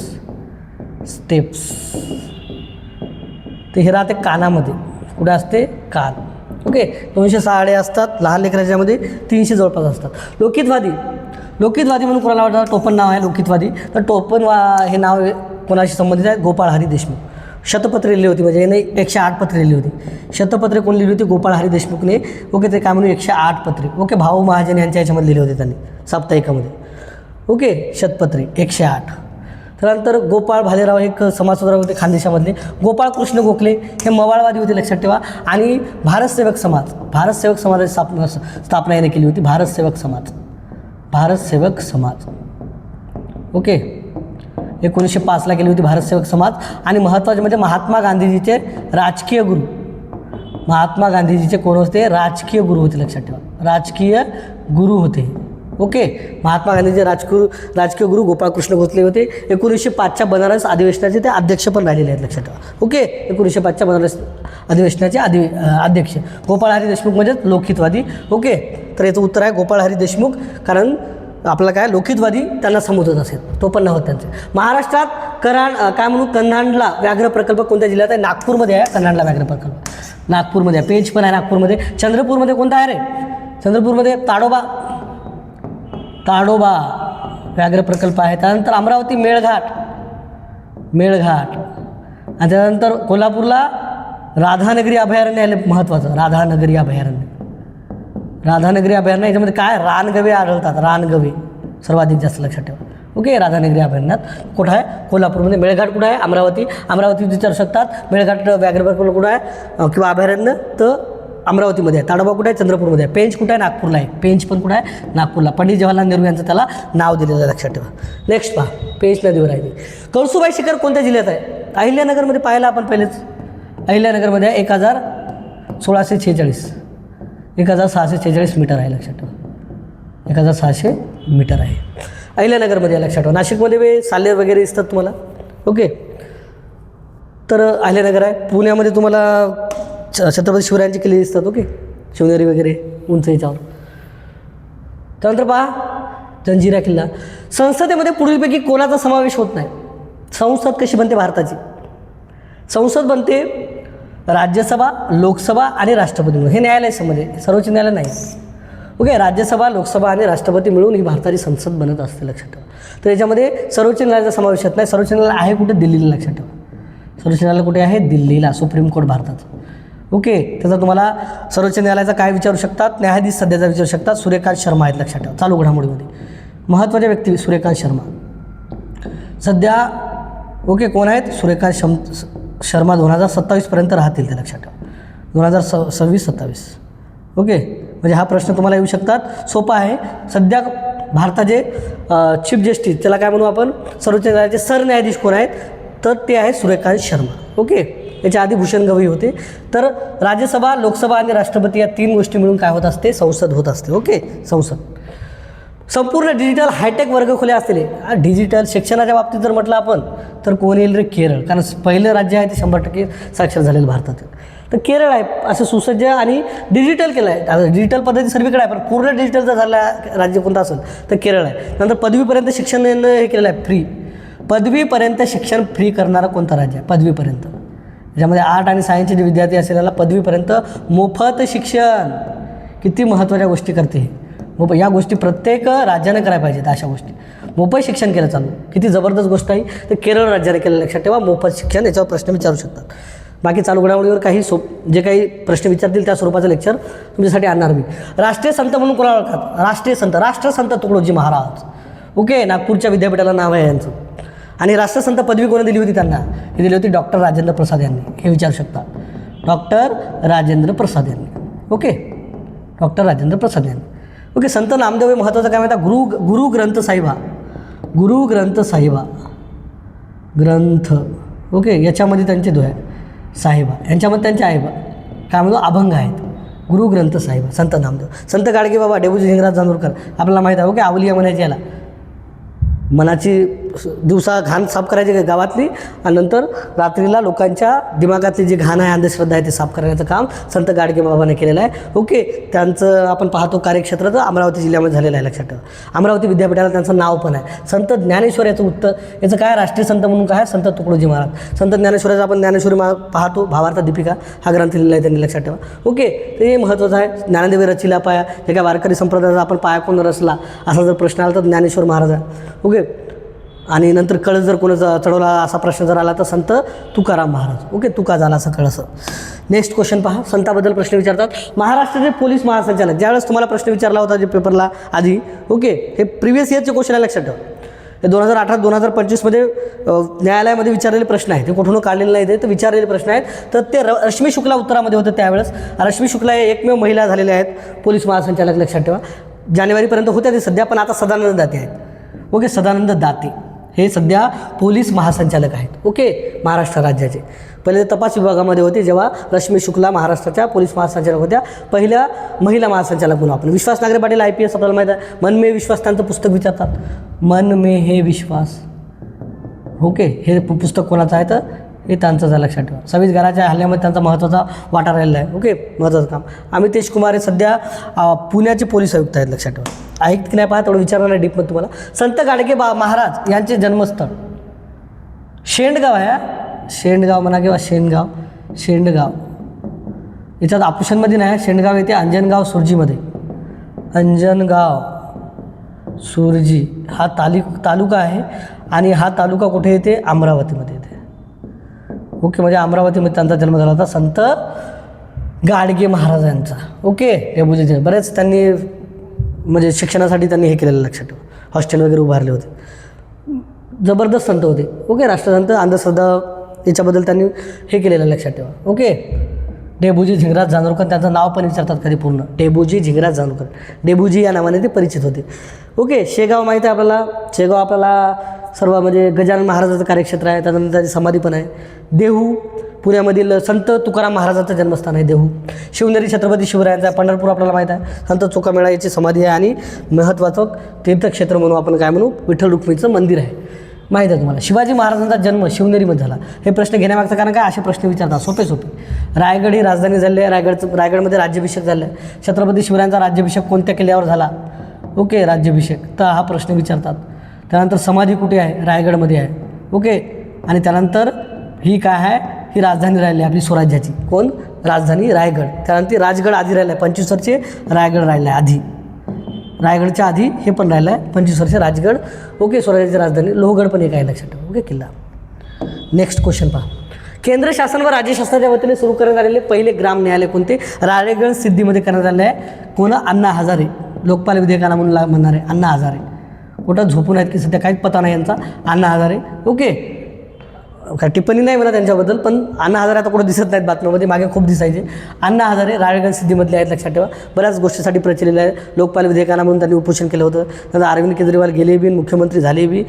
ते हे राहते कानामध्ये. कुठे असते? कान. ओके. 206 हाडे असतात लहान लेकराच्यामध्ये, 300 जवळपास असतात. लोकितवादी म्हणून कोणाला वाटतं? टोपण नाव आहे लोकितवादी. तर टोपण हे नाव कोणाशी संबंधित आहे? गोपाळ हरी देशमुख. शतपत्रे लिहिली होती, म्हणजे याने 108 पत्रे लिहिली होती. शतपत्रे कोण लिहिली होती? गोपाळ हरी देशमुखने. ओके. ते काय म्हणून 108 पत्रे, ओके, भाऊ महाजन यांच्या याच्यामध्ये लिहिले होते त्यांनी साप्ताहिकामध्ये. ओके. शतपत्रे 108. त्यानंतर गोपाळ भालेराव एक समाजसुधारक होते खानदेशामधले. गोपाळ कृष्ण गोखले हे मवाळवादी होते, लक्षात ठेवा. आणि भारत सेवक समाजाची स्थापना याने केली होती. भारत सेवक समाज ओके 1905ला केली होती भारत सेवक समाज. आणि महत्त्वाचे म्हणजे महात्मा गांधीजीचे राजकीय गुरु, महात्मा गांधीजीचे कोण होते? राजकीय गुरु होते, लक्षात ठेवा. राजकीय गुरु होते. ओके. महात्मा गांधीचे राजकीय गुरु गोपाळ कृष्ण गोखले होते. 1905च्या बनारस अधिवेशनाचे ते अध्यक्ष पण राहिलेले आहेत, लक्षात ठेवा. ओके. 1905च्या बनारस अधिवेशनाचे अध्यक्ष गोपाळ हरी देशमुख, म्हणजेच लोकहितवादी. ओके. तर याचं उत्तर आहे गोपाळ हरी देशमुख, कारण आपल्याला काय लोकहितवादी त्यांना संबोधत असेल, तो पण नव्हतं त्यांचे. महाराष्ट्रात कन्हांडला व्याघ्र प्रकल्प कोणत्या जिल्ह्यात आहे? नागपूरमध्ये आहे कन्हांडला व्याघ्र प्रकल्प, नागपूरमध्ये आहे. पेंच पण आहे नागपूरमध्ये. चंद्रपूरमध्ये कोणता आहे रे? चंद्रपूरमध्ये ताडोबा व्याघ्र प्रकल्प आहे. त्यानंतर अमरावती मेळघाट, आणि त्यानंतर कोल्हापूरला राधानगरी अभयारण्य आहे, महत्त्वाचं. राधानगरी अभयारण्य याच्यामध्ये काय? रानगवे आढळतात, रानगवे सर्वाधिक जास्त, लक्षात ठेवा. ओके. राधानगरी अभयारण्यात कुठं आहे? कोल्हापूरमध्ये. मेळघाट कुठं आहे? अमरावती विचारू शकतात. मेळघाट व्याघ्र प्रकल्प कुठं आहे किंवा अभयारण्य? तर अमरावतीमध्ये आहे. ताडोबा कुठे आहे? चंद्रपूरमध्ये आहे. पेंच कुठं आहे? नागपूरला आहे. पेंच पण कुठं आहे? नागपूरला. पंडित जवाहरलाल नेहरू यांचं त्याला नाव दिलेलं आहे, लक्षात ठेवा. नेक्स्ट पहा, पेंच नदीवर आहे. कळसुबाई शिखर कोणत्या जिल्ह्यात आहे? अहिल्यानगरमध्ये. पाहिलं आपण पहिलेच, अहिल्यानगरमध्ये आहे. 1646 मीटर आहे, लक्षात ठेवा. 1600 मीटर आहे अहिल्यानगरमध्ये आहे, लक्षात ठेवा. नाशिकमध्ये साल्हेर वगैरे दिसतात तुम्हाला. ओके. तर अहिल्यानगर आहे. पुण्यामध्ये तुम्हाला छत्रपती शिवरायांची किल्ले दिसतात. ओके. शिवनेरी वगैरे उंच याच्यावर. त्यानंतर पहा जंजिरा किल्ला. संसदेमध्ये पुढीलपैकी कोणाचा समावेश होत नाही? संसद कशी बनते भारताची? संसद बनते राज्यसभा, लोकसभा आणि राष्ट्रपती मिळून. हे न्यायालय समजते, सर्वोच्च न्यायालय नाही. ओके. राज्यसभा, लोकसभा आणि राष्ट्रपती मिळून ही भारताची संसद बनत असते, लक्षात ठेवा. तर याच्यामध्ये सर्वोच्च न्यायालयाचा समावेश होत नाही. सर्वोच्च न्यायालय आहे कुठे? दिल्लीला, लक्षात ठेवा. सर्वोच्च न्यायालय कुठे आहे? दिल्लीला. सुप्रीम कोर्ट भारताचं. ओके. त्याचा तुम्हाला सर्वोच्च न्यायालयाचा काय विचारू शकतात? न्यायाधीश सध्याचा विचारू शकतात. सूर्यकांत शर्मा आहेत, लक्षात ठेवा. चालू घडामोडीमध्ये महत्त्वाच्या व्यक्ती सूर्यकांत शर्मा सध्या. ओके. कोण आहेत? सूर्यकांत शर्मा 2027पर्यंत राहतील, ते लक्षात ठेवा. 2026-27. ओके. म्हणजे हा प्रश्न तुम्हाला येऊ शकतात. सोपा आहे. सध्या भारताचे चीफ जस्टिस, त्याला काय म्हणू आपण? सर्वोच्च न्यायालयाचे सरन्यायाधीश कोण आहेत? तर ते आहेत सूर्यकांत शर्मा. ओके. याच्या आधी भूषण गवई होते. तर राज्यसभा, लोकसभा आणि राष्ट्रपती या 3 गोष्टी मिळून काय होत असते? संसद होत असते. ओके. संसद. संपूर्ण डिजिटल हायटेक वर्गखोल्या असलेले, डिजिटल शिक्षणाच्या बाबतीत जर म्हटलं आपण तर कोण येईल रे? केरळ. कारण पहिलं राज्य आहे ते 100% साक्षर झालेलं भारतातील. तर केरळ आहे असं सुसज्ज आणि डिजिटल केलं आहे. आता डिजिटल पद्धती सर्वीकडे आहे, पण पूर्ण डिजिटल जर झालं राज्य कोणतं असेल तर केरळ आहे. नंतर पदवीपर्यंत शिक्षण हे केलेलं आहे फ्री. पदवीपर्यंत शिक्षण फ्री करणारं कोणतं राज्य आहे? पदवीपर्यंत. ज्यामध्ये आर्ट आणि सायन्सचे जे विद्यार्थी असेल त्याला पदवीपर्यंत मोफत शिक्षण. किती महत्त्वाच्या गोष्टी करते हे. मोफत या गोष्टी प्रत्येक राज्यानं करायला पाहिजेत. अशा गोष्टी मोफत शिक्षण केलं चालू, किती जबरदस्त गोष्ट आहे. तर केरळ राज्याने केलं, लक्षात ठेवा. मोफत शिक्षण, याच्यावर प्रश्न विचारू शकतात. बाकी चालू घडामोडीवर काही जे काही प्रश्न विचारतील त्या स्वरूपाचं लेक्चर तुमच्यासाठी आणणार मी. राष्ट्रीय संत म्हणून कोणाला ओळखतात? राष्ट्रसंत तुकडोजी महाराज. ओके, नागपूरच्या विद्यापीठाला नाव आहे यांचं. आणि राष्ट्रसंत पदवी कोणी दिली होती त्यांना? ही दिली होती डॉक्टर राजेंद्र प्रसाद यांनी. हे विचारू शकता, डॉक्टर राजेंद्र प्रसाद यांनी. ओके, डॉक्टर राजेंद्र प्रसाद यांनी. ओके, संत नामदेव हे महत्त्वाचं काय माहिती? गुरु ग्रंथ साहिबा, गुरु ग्रंथ साहिबा ग्रंथ. ओके, याच्यामध्ये त्यांचे दोहे साहिबा, यांच्यामध्ये त्यांचे आहे काय म्हणतो अभंग आहेत. गुरु ग्रंथ साहिबा, संत नामदेव. संत गाडगे बाबा, डेबूजी झिंगराज जानोरकर, आपल्याला माहीत आहे. ओके, आवलिया म्हणायची याला. मनाची दिवसा घाण साफ करायची गावातली, आणि नंतर रात्रीला लोकांच्या दिमागातली जी घाण आहे, अंधश्रद्धा आहे, ते साफ करण्याचं काम संत गाडगे बाबाने केलेलं आहे. ओके, त्यांचं आपण पाहतो कार्यक्षेत्र तर अमरावती जिल्ह्यामध्ये झालेलं आहे, लक्षात ठेवा. अमरावती विद्यापीठाला त्यांचं नाव पण आहे. संत ज्ञानेश्वर याचं उत्तर, याचं काय? राष्ट्रीय संत म्हणून काय? संत तुकडोजी महाराज. संत ज्ञानेश्वराचं आपण ज्ञानेश्वरी पाहतो, भावार्थ दीपिका हा ग्रंथ लिहिला आहे त्यांनी, लक्षात ठेवा. ओके, तर हे महत्त्वाचं आहे. ज्ञानदेव रचिला पाया, जे काय वारकरी संप्रदायाचा आपण पाया कोण रचला असा जर प्रश्न आला तर ज्ञानेश्वर महाराज आहे. ओके, आणि नंतर कळस जर कोणाचा चढवला असा प्रश्न जर आला तर संत तुकाराम महाराज. ओके, तुका झाला असं कळस. नेक्स्ट क्वेश्चन पहा, संताबद्दल प्रश्न विचारतात. महाराष्ट्राचे पोलीस महासंचालक, ज्यावेळेस तुम्हाला प्रश्न विचारला होता जे पेपरला आधी, ओके, हे प्रिव्हियस इयरचे क्वेश्चन आहे, लक्षात ठेवा. हे 2018-2025मध्ये न्यायालयामध्ये विचारलेले प्रश्न आहेत, ते कुठून काढलेले नाही, ते विचारलेले प्रश्न आहेत. तर ते रश्मी शुक्ला उत्तरामध्ये होते त्यावेळेस. रश्मी शुक्ला हे एकमेव महिला झालेल्या आहेत पोलीस महासंचालक, लक्षात ठेवा. जानेवारीपर्यंत होत्या ते सध्या, पण आता सदानंद दाते आहेत. ओके, सदानंद दाते हे सध्या पोलीस महासंचालक आहेत. ओके, महाराष्ट्र राज्याचे. पहिले तपास विभागामध्ये होते जेव्हा रश्मी शुक्ला महाराष्ट्राच्या पोलीस महासंचालक होत्या, पहिल्या महिला महासंचालक म्हणून आपण. विश्वास नांगरे पाटील IPS आपल्याला माहीत आहे. मन में विश्वास त्यांचं पुस्तक विचारतात, मन में हे विश्वास. ओके, हे पुस्तक कोणाचं आहे तर हे त्यांचं आहे, लक्षात ठेवा. 26 घराच्या हल्ल्यामध्ये त्यांचा महत्त्वाचा वाटा राहिलेला आहे. ओके, महत्त्वाचं काम. अमितेश कुमार हे सध्या पुण्याचे पोलीस आयुक्त आहेत, लक्षात ठेवा. ऐकत की नाही पहा, तेवढं विचारणार नाही डीपमध्ये तुम्हाला. संत गाडगे महाराज यांचे जन्मस्थळ शेंडगाव आहे. शेंडगाव म्हणा किंवा शेंडगाव याच्यात ऑप्शनमध्ये नाही. शेंडगाव येते अंजनगाव सुरजीमध्ये. अंजनगाव सुरजी हा तालुका आहे, आणि हा तालुका कुठे येते? अमरावतीमध्ये येते. ओके, म्हणजे अमरावतीमध्ये त्यांचा जन्म झाला होता संत गाडगे महाराजांचा. ओके, डेबूजी बरेच त्यांनी म्हणजे शिक्षणासाठी त्यांनी हे केलेलं, लक्षात ठेवा. हॉस्टेल वगैरे उभारले होते, जबरदस्त संत होते. ओके, राष्ट्रसंत. अंधश्रद्धा याच्याबद्दल त्यांनी हे केलेलं, लक्षात ठेवा. ओके, डेबूजी झिंगराज जानोरकर, त्यांचं नाव पण विचारतात कधी पूर्ण, डेबूजी झिंगराज जानोरकर. डेबूजी या नावाने ते परिचित होते. ओके, शेगाव माहिती आहे आपल्याला. शेगाव आपल्याला सर्व म्हणजे गजानन महाराजाचं कार्यक्षेत्र आहे, त्यानंतर त्याची समाधी पण आहे. देहू पुण्यामधील संत तुकाराम महाराजांचं जन्मस्थान आहे देहू. शिवनेरी छत्रपती शिवरायांचा. पंढरपूर आपल्याला माहीत आहे, संत चोखामेळा याची समाधी आहे. आणि महत्त्वाचं तीर्थक्षेत्र म्हणून आपण काय म्हणू, विठ्ठल रुक्मिणीचं मंदिर आहे, माहीत आहे तुम्हाला. शिवाजी महाराजांचा जन्म शिवनेरीमध्ये झाला. हे प्रश्न घेण्यामागचं कारण काय? असे प्रश्न विचारतात, सोपे. रायगड ही राजधानी झाली आहे. रायगडमध्ये राज्याभिषेक झाला आहे. छत्रपती शिवरायांचा राज्याभिषेक कोणत्या किल्ल्यावर झाला? ओके, राज्याभिषेक. तर हा प्रश्न विचारतात. त्यानंतर समाधी कुठे आहे? रायगडमध्ये आहे. ओके, आणि त्यानंतर ही काय आहे? ही राजधानी राहिली आपली स्वराज्याची. कोण? राजधानी रायगड. त्यानंतर राजगड आधी राहिला आहे, 25 वर्षे रायगड राहिला आहे आधी. रायगडच्या आधी हे पण राहिलं आहे 25 वर्षे राजगड. ओके, स्वराज्याची राजधानी. लोहगड पण एक आहे, लक्षात ठेवा. ओके, किल्ला. नेक्स्ट क्वेश्चन पहा. केंद्र शासन व राज्य शासनाच्या वतीने सुरू करण्यात आलेले पहिले ग्राम न्यायालय कोणते? राळेगण सिद्धीमध्ये करण्यात आले आहे. कोण? अण्णा हजारे. लोकपाल विधेयकाला म्हणून म्हणणारे अण्णा हजारे. कुठं झोपून आहेत की सध्या काहीच पता नाही यांचा. अण्णा हजारे. ओके, काय टिप्पणी नाही मला त्यांच्याबद्दल, पण अण्णा हजारे आता कुठं दिसत नाहीत बातम्यामध्ये, मागे खूप दिसायचे. अण्णा हजारे राळेगण सिद्धीमधले आहेत, लक्षात ठेवा. बऱ्याच गोष्टीसाठी प्रचलित आहे. लोकपाल विधेयकाला म्हणून त्यांनी उपोषण केलं होतं. नंतर अरविंद केजरीवाल गेले बी, मुख्यमंत्री झाले बी.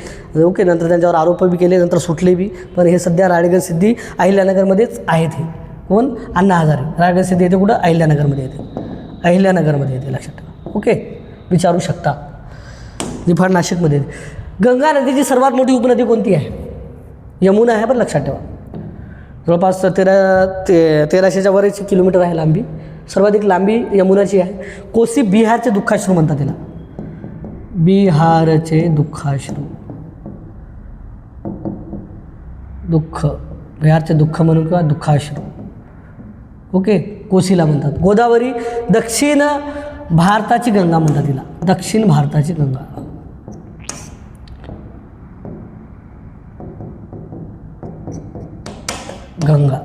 ओके, नंतर त्यांच्यावर आरोप बी केले, नंतर सुटले बी. पण हे सध्या राळेगण सिद्धी अहिल्यानगरमध्येच आहेत. हे कोण? अण्णा हजारे. राळेगण सिद्धी येते कुठं? अहिल्यानगरमध्ये येते. अहिल्यानगरमध्ये येते, लक्षात ठेवा. ओके, विचारू शकता. निफाड नाशिकमध्ये येते. गंगा नदीची सर्वात मोठी उपनदी कोणती आहे? यमुना आहे, पण लक्षात ठेवा. जवळपास 1300च्या वरची किलोमीटर आहे लांबी. सर्वाधिक लांबी यमुनाची आहे. कोसी बिहारचे दुःखाश्रू म्हणतात तिला. बिहारचे दुःखाश्रू. दुःख, बिहारचे दुःख म्हणून किंवा दुःखाश्रू. ओके, कोसीला म्हणतात. गोदावरी दक्षिण भारताची गंगा म्हणतात तिला, दक्षिण भारताची गंगा. गंगा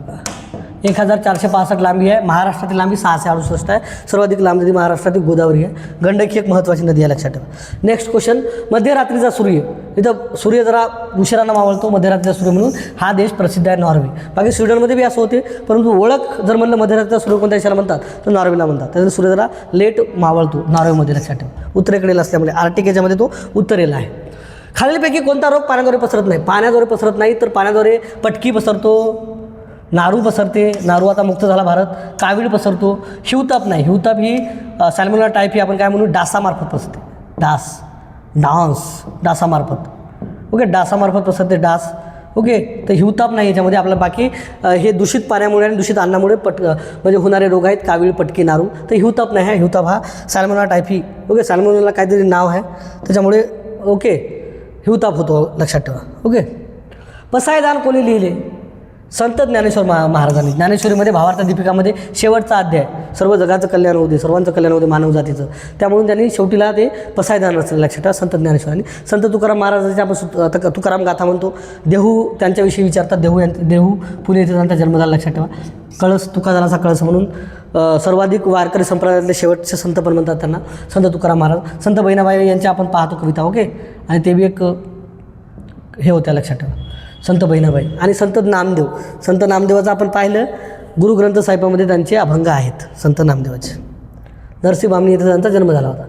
1465 लांबी आहे. महाराष्ट्रातील लांबी 668 आहे. सर्वाधिक लांब नदी महाराष्ट्रातील गोदावरी आहे. गंडकी एक महत्त्वाची नदी आहे, लक्षात ठेवा. नेक्स्ट क्वेश्चन, मध्यरात्रीचा सूर्य. इथं सूर्य जरा उशिरानं मावळतो, मध्यरात्रीचा सूर्य म्हणून हा देश प्रसिद्ध आहे, नॉर्वे. बाकी स्वीडनमध्ये बी असं होते, परंतु ओळख जर म्हणलं मध्यरात्रीचा सूर्य कोणत्या देशाला म्हणतात तर नॉर्वेला म्हणतात. त्यानंतर सूर्य जरा लेट मावळतो नॉर्वेमध्ये, लक्षात ठेवा. उत्तरेकडील असल्यामुळे आर्टिक याच्यामध्ये तो उत्तरेला आहे. खालीलपैकी कोणता रोग पाण्याद्वारे पसरत नाही? पाण्याद्वारे पसरत नाही तर पाण्याद्वारे पटकी पसरतो, नारू पसरते, नारू आता मुक्त झाला भारत. कावीळ पसरतो. हिवताप नाही, हिवताप ही सॅल्मोनेला टाईप ही आपण काय म्हणू डासामार्फत पसरते. डासामार्फत. ओके, डासामार्फत पसरते, डास. ओके, तर हिवताप नाही याच्यामध्ये आपल्याला. बाकी हे दूषित पाण्यामुळे आणि दूषित अन्नामुळे म्हणजे होणारे रोग आहेत, कावीळ, पटकी, नारू. तर हिवताप नाही आहे. हिवताप हा सॅल्मोनेला टाईप ही. ओके, सॅल्मोनेला काहीतरी नाव आहे त्याच्यामुळे ओके हिवताप होतो, लक्षात ठेवा. ओके, पसायदान कोणी लिहिले? संत ज्ञानेश्वर महाराजांनी. ज्ञानेश्वरीमध्ये भावार्थ दीपिकामध्ये शेवटचा अध्याय, सर्व जगाचं कल्याण होऊ दे, सर्वांचं कल्याण होऊ दे मानव जातीचं, त्यामुळे त्यांनी शेवटीला ते पसायदान रचलं, लक्षात ठेवा. संत ज्ञानेश्वरांनी. संत तुकाराम महाराजांची आपण तुकाराम गाथा म्हणतो. देहू त्यांच्याविषयी विचारतात. देहू पुणे येथे त्यांचा जन्म झाला, लक्षात ठेवा. कळस, तुकादाराचा कळस म्हणून सर्वाधिक वारकरी संप्रदायातले शेवटचे संत पण म्हणतात त्यांना, संत तुकाराम महाराज. संत बहिणाबाई यांच्या आपण पाहतो कविता. ओके, आणि ते बी एक हे होत्या, लक्षात ठेवा, संत बहिणाबाई. आणि संत नामदेव. संत नामदेवाचं आपण पाहिलं गुरुग्रंथ साहिबामध्ये त्यांचे अभंग आहेत संत नामदेवाचे. नरसी बामणी येथे त्यांचा जन्म झाला होता.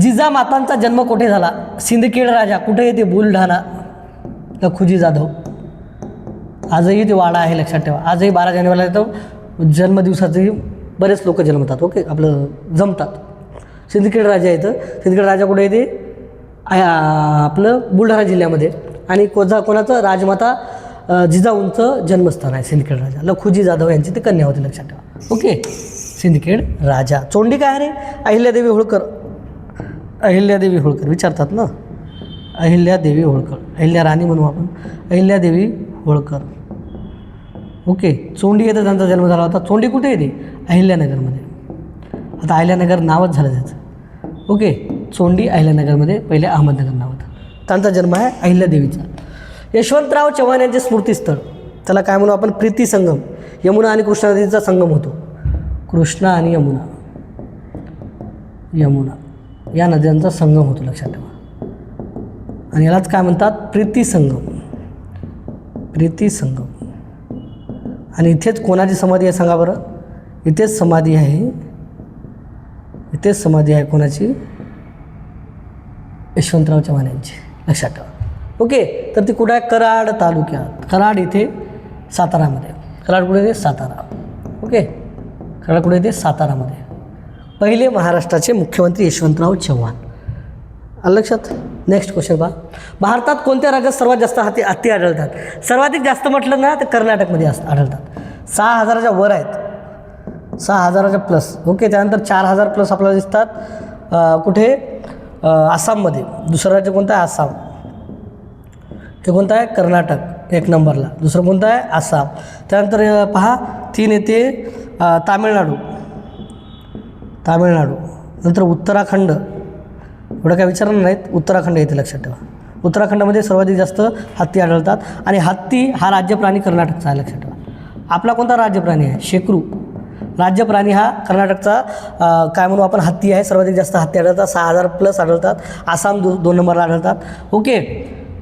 जिजामातांचा जन्म कुठे झाला? सिंदखेड राजा. कुठे येते? बुलढाणा. लखुजी जाधव. आजही ते वाडा आहे, लक्षात ठेवा. आजही 12 जानेवारीला येतो जन्मदिवसाचेही बरेच लोक जन्मतात. ओके, आपलं जमतात. सिंदखेड राजा येतं. सिंदखेड राजा कुठे येते? आपलं बुलढाणा जिल्ह्यामध्ये. आणि कोणाचं? राजमाता जिजाऊंचं जन्मस्थान आहे सिंदखेड राजा. लखुजी जाधव यांची ती कन्या होती, लक्षात ठेवा. ओके, सिंदखेड राजा. चोंडी काय रे? अहिल्यादेवी होळकर. अहिल्यादेवी होळकर विचारतात ना, अहिल्यादेवी होळकर. अहिल्या राणी म्हणू आपण, अहिल्यादेवी होळकर. ओके, चोंडी येतं त्यांचा जन्म झाला होता. चोंडी कुठे येते? अहिल्यानगरमध्ये. आता अहिल्यानगर नावच झालं त्याचं. ओके, चोंडी अहिल्यानगरमध्ये, पहिले अहमदनगर नाव होतं. त्यांचा जन्म आहे अहिल्यादेवीचा. यशवंतराव चव्हाण यांचे स्मृतीस्थळ, त्याला काय म्हणू आपण? प्रीती संगम. यमुना आणि कृष्णा नदीचा संगम होतो. कृष्णा आणि यमुना या नद्यांचा संगम होतो, लक्षात ठेवा. आणि यालाच काय म्हणतात? प्रीती संगम. प्रीती संगम. आणि इथेच कोणाची समाधी आहे सांगा बरं? इथेच समाधी आहे. इथेच समाधी आहे कोणाची? यशवंतराव चव्हाण यांची, लक्षात ठेवा. ओके, तर ती कुठं आहे? कराड तालुक्यात. कराड इथे सातारामध्ये. कराड कुठे येते? सातारा. ओके, कराड कुठे येते? सातारामध्ये. पहिले महाराष्ट्राचे मुख्यमंत्री यशवंतराव चव्हाण. आलं लक्षात? नेक्स्ट क्वेश्चन पहा. भारतात कोणत्या राज्यात सर्वात जास्त हत्ती आढळतात? सर्वाधिक जास्त म्हटलं ना तर कर्नाटकमध्ये आढळतात. 6,000च्या वर आहेत, 6,000च्या प्लस. ओके, त्यानंतर 4,000 प्लस आपल्याला दिसतात कुठे? आसाममध्ये. दुसरं राज्य कोणतं आहे? आसाम. हे कोणतं आहे? कर्नाटक 1 नंबरला. दुसरं कोणतं आहे? आसाम. त्यानंतर पहा 3 येते तामिळनाडू. नंतर उत्तराखंड. एवढं काय विचारणार नाहीत, उत्तराखंड येते, लक्षात ठेवा. उत्तराखंडमध्ये सर्वाधिक जास्त हत्ती आढळतात. आणि हत्ती हा राज्यप्राणी कर्नाटकचा आहे, लक्षात ठेवा. आपला कोणता राज्यप्राणी आहे? शेकरू. राज्यप्राणी हा कर्नाटकचा काय म्हणू आपण? हत्ती आहे. सर्वाधिक जास्त हत्ती आढळतात, 6,000 प्लस आढळतात. आसाम 2 नंबरला आढळतात. ओके,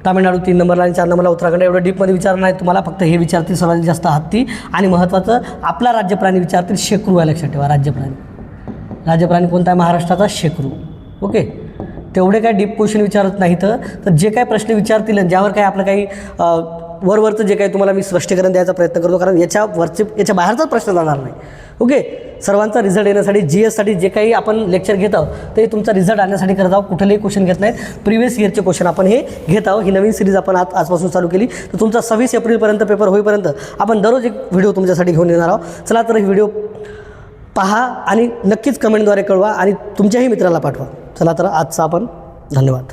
तामिळनाडू 3 नंबरला आणि 4 नंबरला उत्तराखंड. एवढं डीपमध्ये विचारणार नाही तुम्हाला, फक्त हे विचारतील सर्वाधिक जास्त हत्ती. आणि महत्त्वाचं आपला राज्यप्राणी विचारतील शेकरू आहे, लक्षात ठेवा. राज्यप्राणी कोणता आहे? महाराष्ट्राचा शेकरू. ओके, तेवढे काय डीप क्वेश्चन विचारत नाहीत. तर जे काही प्रश्न विचारतील आणि ज्यावर काय आपलं काही वरवरचं जे काही तुम्हाला मी स्पष्टीकरण द्यायचा प्रयत्न करतो, कारण याच्या बाहेरचाच प्रश्न जाणार नाही. ओके, सर्वांचा रिझल्ट येण्यासाठी GSसाठी जे काही आपण लेक्चर घेत आहोत ते तुमचा रिझल्ट आणण्यासाठी करत आहोत. कुठलेही क्वेश्चन घेत नाहीत. प्रिव्हियस इयरचे क्वेश्चन आपण हे घेत आहोत. ही नवीन सिरीज आपण आजपासून चालू केली. तर तुमचा 26 एप्रिलपर्यंत पेपर होईपर्यंत आपण दररोज एक व्हिडिओ तुमच्यासाठी घेऊन येणार आहोत. चला तर ही व्हिडिओ पहा आणि नक्कीच कमेंटद्वारे कळवा आणि तुमच्याही मित्राला पाठवा. चला तर आजचा आपण धन्यवाद.